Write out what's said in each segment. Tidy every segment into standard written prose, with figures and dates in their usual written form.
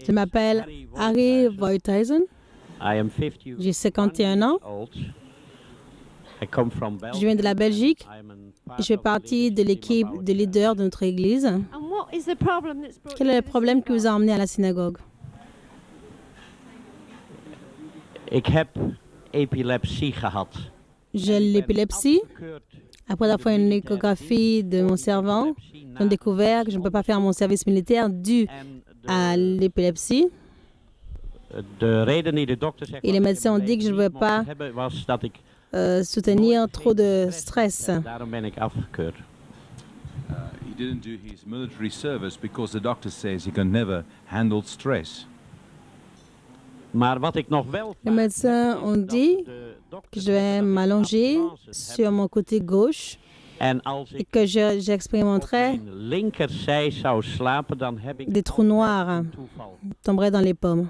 Je m'appelle Harry Voythuizen. J'ai 51 ans. Je viens de la Belgique. Je fais partie de l'équipe de leaders de notre église. Quel est le problème qui vous a emmené à la synagogue? J'ai l'épilepsie. Après avoir fait une échographie de mon cerveau, j'ai découvert que je ne peux pas faire mon service militaire dû à l'épilepsie. Et les médecins ont dit que je ne pouvais pas soutenir trop de stress. He didn't do his military service because the doctor says he can never handle stress. Les médecins ont dit que je vais m'allonger sur mon côté gauche et que j'expérimenterais des trous noirs tomberaient dans les pommes.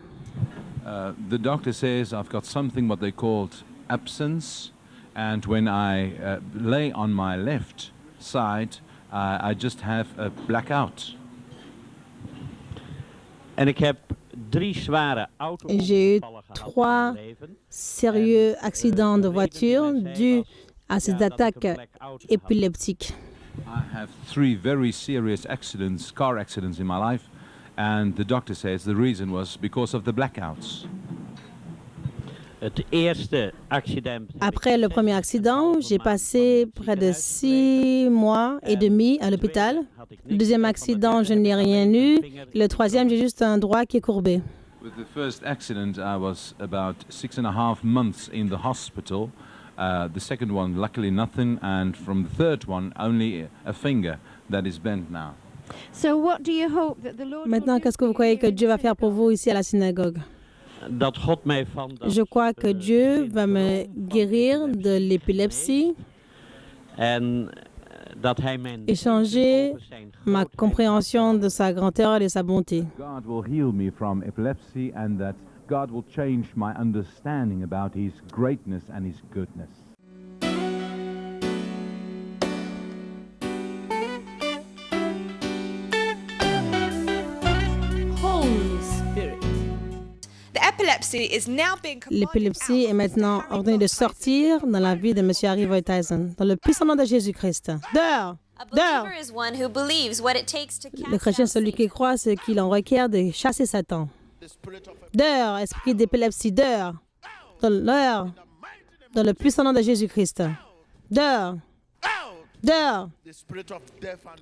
The doctor says I've got something what they called absence, and when I lay on my left side, I just have a blackout. J'ai eu 3 sérieux accidents de voiture dus à ces attaques épileptiques. I have 3 very serious accidents, car accidents in my life, and the doctor says the reason was because of the blackouts. Après le premier accident, j'ai passé près de 6 mois et demi à l'hôpital. Le deuxième accident, je n'ai rien eu. Le troisième, j'ai juste un droit qui est courbé. With the first accident, I was about 6.5 months in the hospital. The second one, luckily nothing, and from the third one, only a finger that is bent now. Maintenant, qu'est-ce que vous croyez que Dieu va faire pour vous ici à la synagogue? Je crois que Dieu va me guérir de l'épilepsie et changer ma compréhension de sa grandeur et de sa bonté. God will heal me from epilepsy, and that God will change my understanding about His greatness and His goodness. L'épilepsie est maintenant ordonnée de sortir dans la vie de M. Harry Voythuizen, dans le puissant nom de Jésus-Christ. Dehors! Dehors! Le chrétien, celui qui croit ce qu'il en requiert de chasser Satan. Dehors, esprit d'épilepsie, dehors! Dehors! Dans le puissant nom de Jésus-Christ. Dehors! Dehors!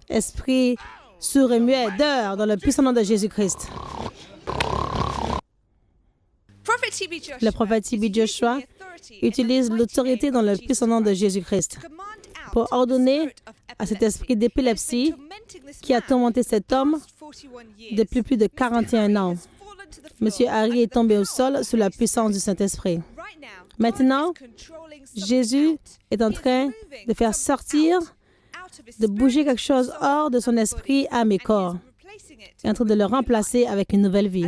Esprit sourd et muet, dehors! Dans le puissant nom de Jésus-Christ. Le prophète T.B. Joshua utilise l'autorité dans le puissant nom de Jésus-Christ pour ordonner à cet esprit d'épilepsie qui a tourmenté cet homme depuis plus de 41 ans. Monsieur Harry est tombé au sol sous la puissance du Saint-Esprit. Maintenant, Jésus est en train de faire sortir, de bouger quelque chose hors de son esprit, âme et corps. Est en train de le remplacer avec une nouvelle vie.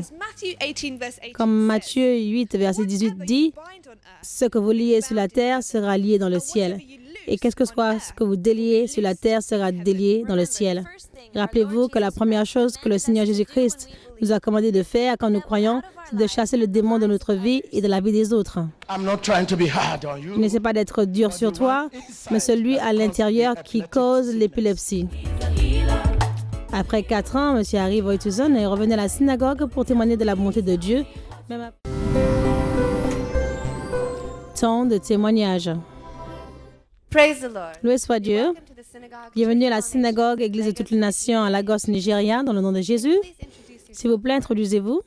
Comme Matthieu 8, verset 18 dit, « Ce que vous liez sur la terre sera lié dans le ciel. Et qu'est-ce que soit ce que vous déliez sur la terre sera délié dans le ciel. » Rappelez-vous que la première chose que le Seigneur Jésus-Christ nous a commandé de faire quand nous croyons, c'est de chasser le démon de notre vie et de la vie des autres. Je n'essaie pas d'être dur sur toi, mais celui à l'intérieur qui cause l'épilepsie. Après 4 ans, M. Harry Voythuizen est revenu à la synagogue pour témoigner de la bonté de Dieu. Temps de témoignage. Loué soit Dieu. Bienvenue à la synagogue Église de toutes les nations à Lagos, Nigeria, dans le nom de Jésus. S'il vous plaît, introduisez-vous.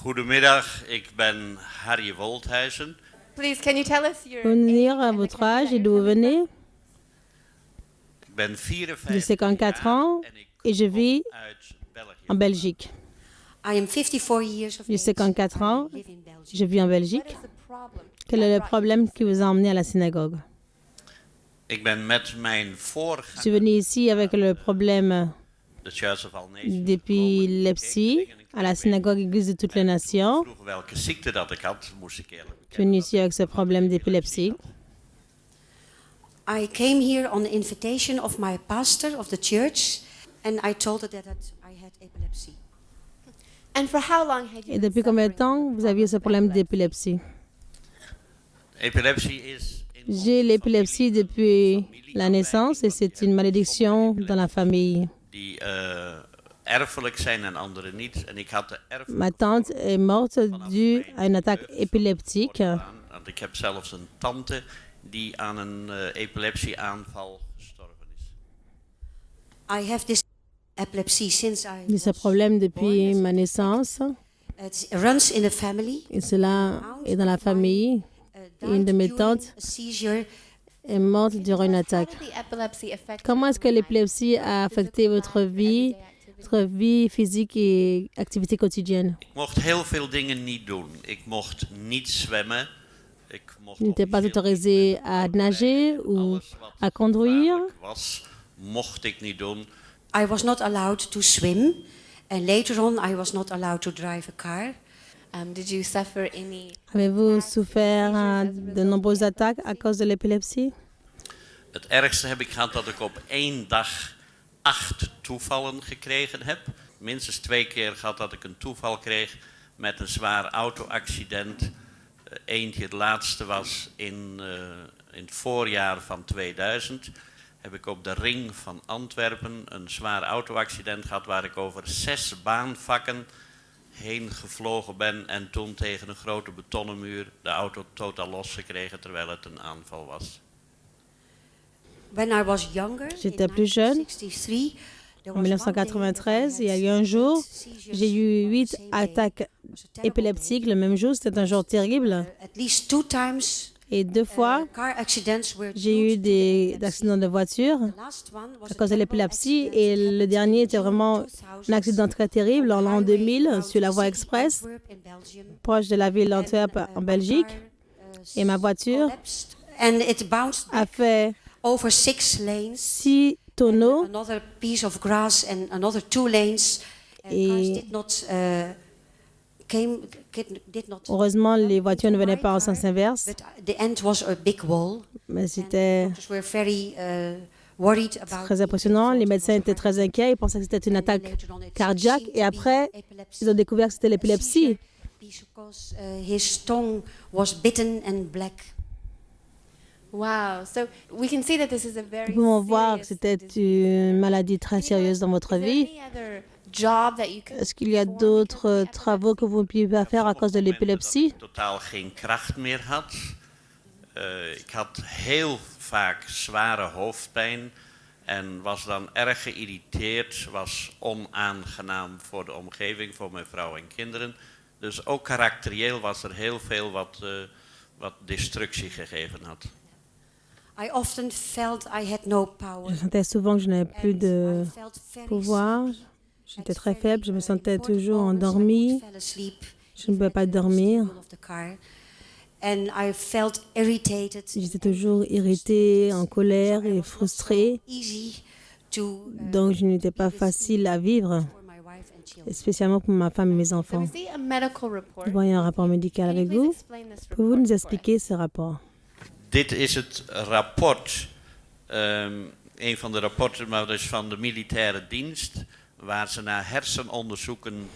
Goedemiddag, ik ben Harry Voythuizen. Please, can you tell us your name? Dire votre âge et d'où vous venez. J'ai 54 ans et je vis en Belgique. J'ai 54 ans, je vis en Belgique. Quel est le problème qui vous a emmené à la synagogue? Je suis venu ici avec le problème d'épilepsie à la synagogue Église de toutes les nations. Je suis venu ici avec ce problème d'épilepsie. I came here on the invitation of my pastor of the church, and I told her that I had epilepsy. Et depuis combien de temps vous aviez ce problème d'épilepsie? J'ai l'épilepsie depuis la naissance et c'est une malédiction dans la famille. Ma tante est morte due à une attaque épileptique. Ik heb zelfs een tante die aan een epilepsieaanval gestorven is. I have this epilepsy since I J'ai ce problème depuis ma naissance. It runs in the family. Et cela est dans la famille. Et une de mes tantes est morte durant une attaque. Comment est-ce que l'épilepsie a affecté votre vie physique et activité quotidienne? Ik mocht heel veel dingen niet doen. Ik mocht niet zwemmen. Je n'étais pas autorisé à nager ou à conduire. Mocht ik niet doen. I was not allowed to swim, and later on I was not allowed to drive a car. Did you suffer any? Avez-vous souffert de nombreuses attaques à cause de l'épilepsie? Het ergste heb ik gehad dat ik op 1 dag 8 toevallen gekregen heb. Minstens 2 keer gehad dat ik een toeval kreeg met een zwaar auto-accident. Eentje, het laatste was in het voorjaar van 2000. Heb ik op de ring van Antwerpen een zwaar auto-accident gehad waar ik over 6 baanvakken heen gevlogen ben en toen tegen een grote betonnen muur de auto totaal losgekregen terwijl het een aanval was. When I was younger, J'étais plus jeune. En 1993, il y a eu un jour, j'ai eu 8 attaques épileptiques le même jour. C'était un jour terrible. Et 2 fois, j'ai eu des accidents de voiture à cause de l'épilepsie. Et le dernier était vraiment un accident très terrible en l'an 2000 sur la voie express, proche de la ville d'Antwerp en Belgique. Et ma voiture a fait 6 tonneaux. Et heureusement, les voitures ne venaient pas en sens inverse. Mais c'était très impressionnant. Les médecins étaient très inquiets. Ils pensaient que c'était une attaque cardiaque. Et après, ils ont découvert que c'était l'épilepsie. Wow. So we can see that this is a very Nous pouvons voir que c'était une maladie très sérieuse dans votre vie. Est-ce qu'il y a d'autres travaux que vous ne pouvez pas faire à cause de l'épilepsie? Totaal geen kracht meer had. Ik had heel vaak zware hoofdpijn en was dan erg geïrriteerd, was onaangenaam voor de omgeving, voor mijn vrouw en kinderen. Dus ook karakterieel was er heel veel wat destructie gegeven had. I often felt I had no power. Je sentais souvent que je n'avais plus de pouvoir. J'étais très faible, je me sentais toujours endormie. Je ne pouvais pas dormir. J'étais toujours irritée, en colère et frustrée. Donc, je n'étais pas facile à vivre, spécialement pour ma femme et mes enfants. Nous voyons un rapport médical avec vous. Pouvez-vous nous expliquer ce rapport? Dit is het rapport, een van de rapporten, maar dus van de militaire dienst, waar ze na hersenonderzoeken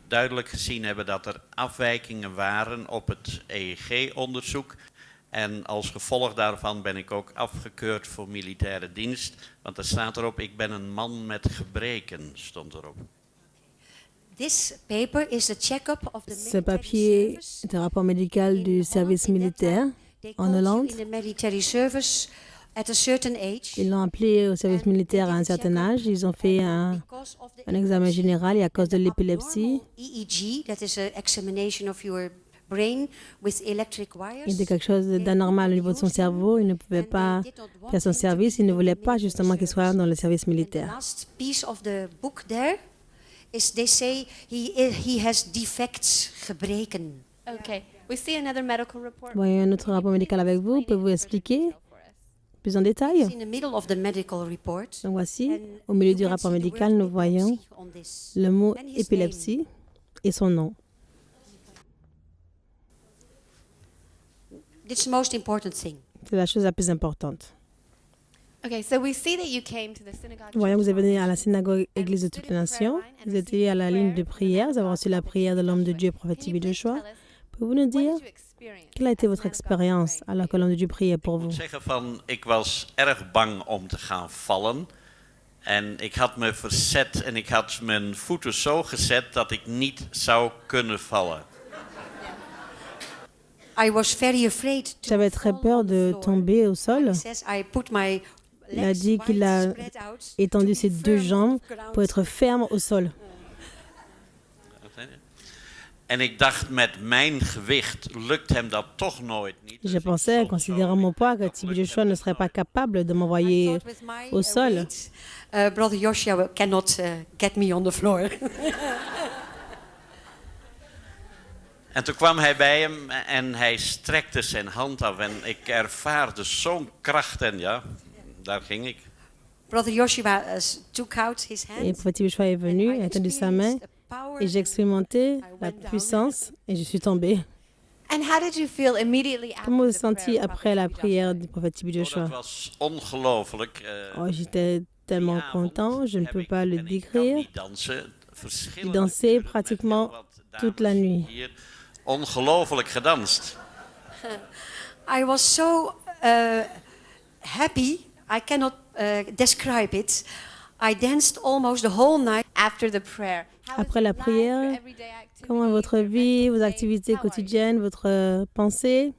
duidelijk gezien hebben dat er afwijkingen waren op het EEG-onderzoek. En als gevolg daarvan ben ik ook afgekeurd voor militaire dienst, want er staat erop, ik ben een man met gebreken, stond erop. Ce papier est un rapport médical du service militaire en Hollande. Ils l'ont appelé au service militaire à un certain âge. Ils ont fait un examen général et à cause de l'épilepsie, il était quelque chose d'anormal au niveau de son cerveau. Il ne pouvait pas faire son service. Il ne voulait pas justement qu'il soit dans le service militaire. Voyons un autre rapport médical avec vous. Pouvez-vous expliquer plus en détail? Donc voici, au milieu du rapport médical, nous voyons le mot épilepsie et son nom. C'est la chose la plus importante. Okay, so we see that you came to the synagogue. Voyons que vous êtes venu à la synagogue Église de toutes les nations. Vous étiez à la ligne de prière. Vous avez reçu la prière de l'homme de Dieu, prophète T.B. Joshua. Pouvez-vous nous dire quelle a été votre expérience alors que l'homme de Dieu priait pour vous? Ik was erg bang om te gaan vallen. En ik had me verzet en ik had mijn voeten zo gezet dat ik niet zou kunnen vallen. J'avais très peur de tomber au sol. Il a dit qu'il a étendu ses deux jambes pour être ferme au sol. En ik dacht, met mijn gewicht lukt hem dat toch nooit niet. Je pensais, considérant mon poids, que T.B. Joshua ne serait pas capable de m'envoyer au sol. Brother Joshua cannot get me on the floor. En toen kwam hij bij hem en hij strekte zijn hand af en ik ervaarde zo'n kracht en ja, daar ging ik. Brother Joshua took out his hand. Et prophète Joshua est venu, a étendu sa main, et j'ai expérimenté la puissance et je suis tombée. And how did you feel immediately after Comment vous the sentiez prayer? après la prière du prophète T.B. Joshua? Dat was ongelooflijk. Oh, j'étais tellement content, je ne peux pas le décrire. Il dansait dansait pratiquement toute la nuit. Ongelooflijk gedanst. I was so happy, I cannot describe it. I danced almost the whole night. After the prayer. How was Après your la life, prière, your everyday activity, comment est votre your vie, vos day-to-day? activités How are you? quotidiennes, votre pensée?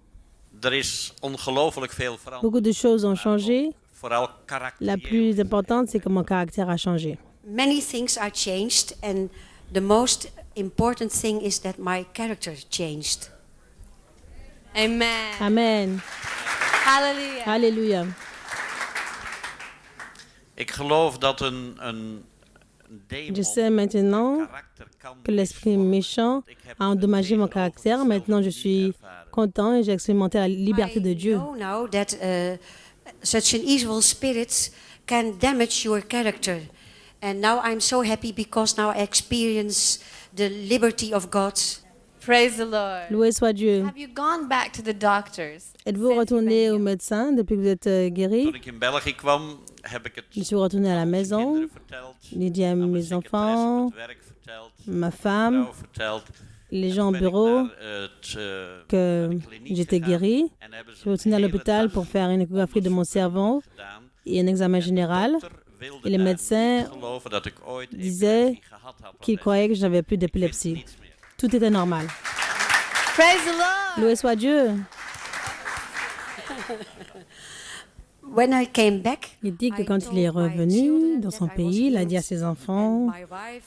Er is ongelooflijk veel veranderd. Beaucoup de choses ont changé. Vooral La karakterieel. plus importante, c'est que mon caractère a changé. Many things are changed, and the most important thing is that my character changed. Amen. Amen. Hallelujah. Alléluia. Ik geloof dat een demon Je sais maintenant karakter kan que l'esprit méchant a endommagé mon caractère. Maintenant, je suis content et j'ai expérimenté la liberté de Dieu. I know now that such an evil spirit can damage your character. And now I'm so happy because now I experience the liberty of God. Praise the Lord. Loué soit Dieu. Have you gone back to the doctors? Êtes-vous retourné au médecin depuis que vous êtes guéri? Toen ik in België kwam, heb ik het Je suis retourné à la maison. kinderen verteld, J'ai dit à aan mijn mes secretaresse enfants, op het werk verteld, ma femme, vrouw verteld. les gens au Ben ik bureau naar het, que naar de kliniek j'étais gegaan guéri. en hebben Je ze suis retourné à een l'hôpital hele pour dag faire une échographie de mon cerveau gedaan. et un examen En de général. dokter wilde Et les daar médecins niet geloven dat ik ooit disaient epilepsie gehad had. qu'ils Want croyaient que je n'avais plus ik wist d'épilepsie. niets meer. Tout était normal. Praise the Lord. Loué soit Dieu. When I came back, Il dit que quand il est revenu dans son pays, il a dit à ses enfants,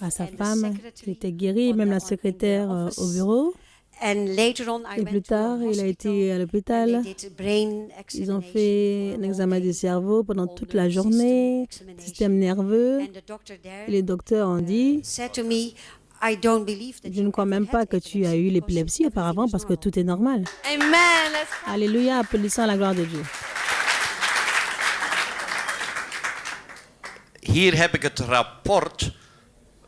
à sa femme, qu'il était guéri, même la secrétaire au bureau. And later on, I Et went plus to a tard, il a été à hospital l'hôpital. and they did a brain Ils ont examination fait for un all examen du day. cerveau pendant all toute the la journée, system système nerveux. And the doctor there Et les docteurs ont dit, said to me, I don't believe that je ne crois même pas que tu as eu l'épilepsie auparavant parce que tout est normal. Amen. Let's Alléluia, applaudissons à la gloire de Dieu. Hier heb ik het rapport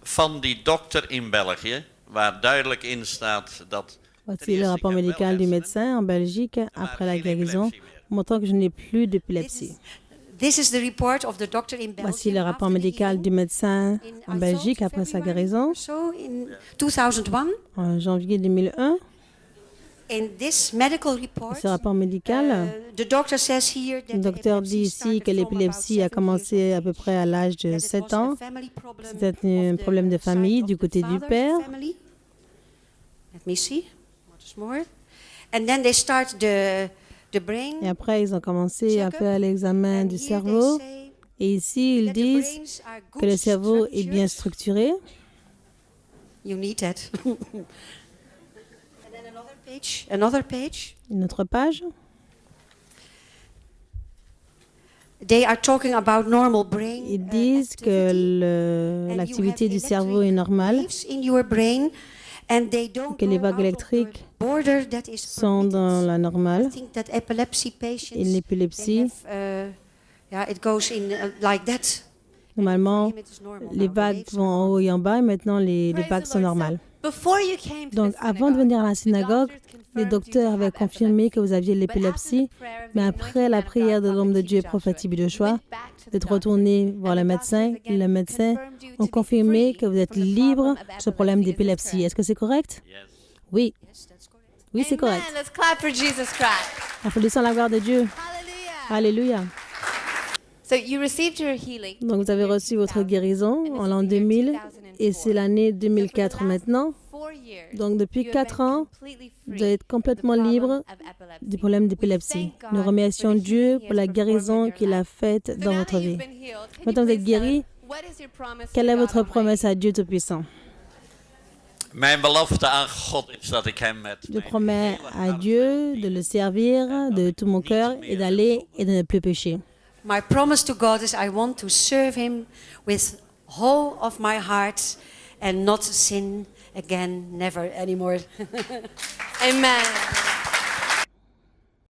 van die dokter in België, waar duidelijk in staat dat Voici le rapport médical du médecin en Belgique après la guérison, montrant que je n'ai plus d'épilepsie. This is the report of the doctor in Belgium. Voici le rapport after the médical healing du médecin in, en I Belgique thought, après sa February guérison or So in 2001, en janvier 2001. in this medical report, Ce rapport médical, the doctor says here that le docteur dit ici que l'épilepsie a commencé à peu près à l'âge de 7 ans. C'était un problème de famille du côté du père. Let me see. What is more? And then they start the brain. Et après, ils ont commencé à faire l'examen And du here they cerveau. say Et ici, ils that the disent brains are que le good cerveau est bien structured. structuré. You need that. And then another page. Une autre page. They are talking about normal brain Ils disent que activity. And l'activité you du have cerveau est normale, waves in your brain, and they don't que les go vagues out of électriques the border that is sont dans permitted. la I normale. think that epilepsy patients, Et l'épilepsie, they have, yeah, it goes in like that. normalement, For him it is normal les now. The vagues waves vont en haut et en bas, et maintenant les Praise vagues the sont Lord. normales. Before you came to Donc, the avant de synagogue, venir à la the synagogue, doctors confirmed Les docteurs avaient confirmé que vous aviez l'épilepsie, mais après la prière de l'homme de Dieu, prophète TB Joshua, vous êtes retourné voir le médecin a confirmé que vous êtes libre de ce problème d'épilepsie. Est-ce que c'est correct? Oui. Oui, c'est correct. Let's clap for Jesus Christ. Applaudissons la gloire de Dieu. Alléluia. So you received your healing. Donc, vous avez reçu votre guérison en l'an 2000 et c'est l'année 2004 maintenant. Donc, depuis 4 ans, vous êtes complètement libre du problème d'épilepsie. Nous remercions Dieu pour la guérison qu'il a faite dans votre vie. Maintenant, vous êtes guéri. Quelle est votre promesse à Dieu Tout-Puissant? Mijn belofte aan God is dat ik hem met Je promets à Dieu de le servir de tout mon cœur et d'aller et de ne plus pécher. My promise to God is I want to serve him with whole of my heart and not sin again, never anymore. Amen.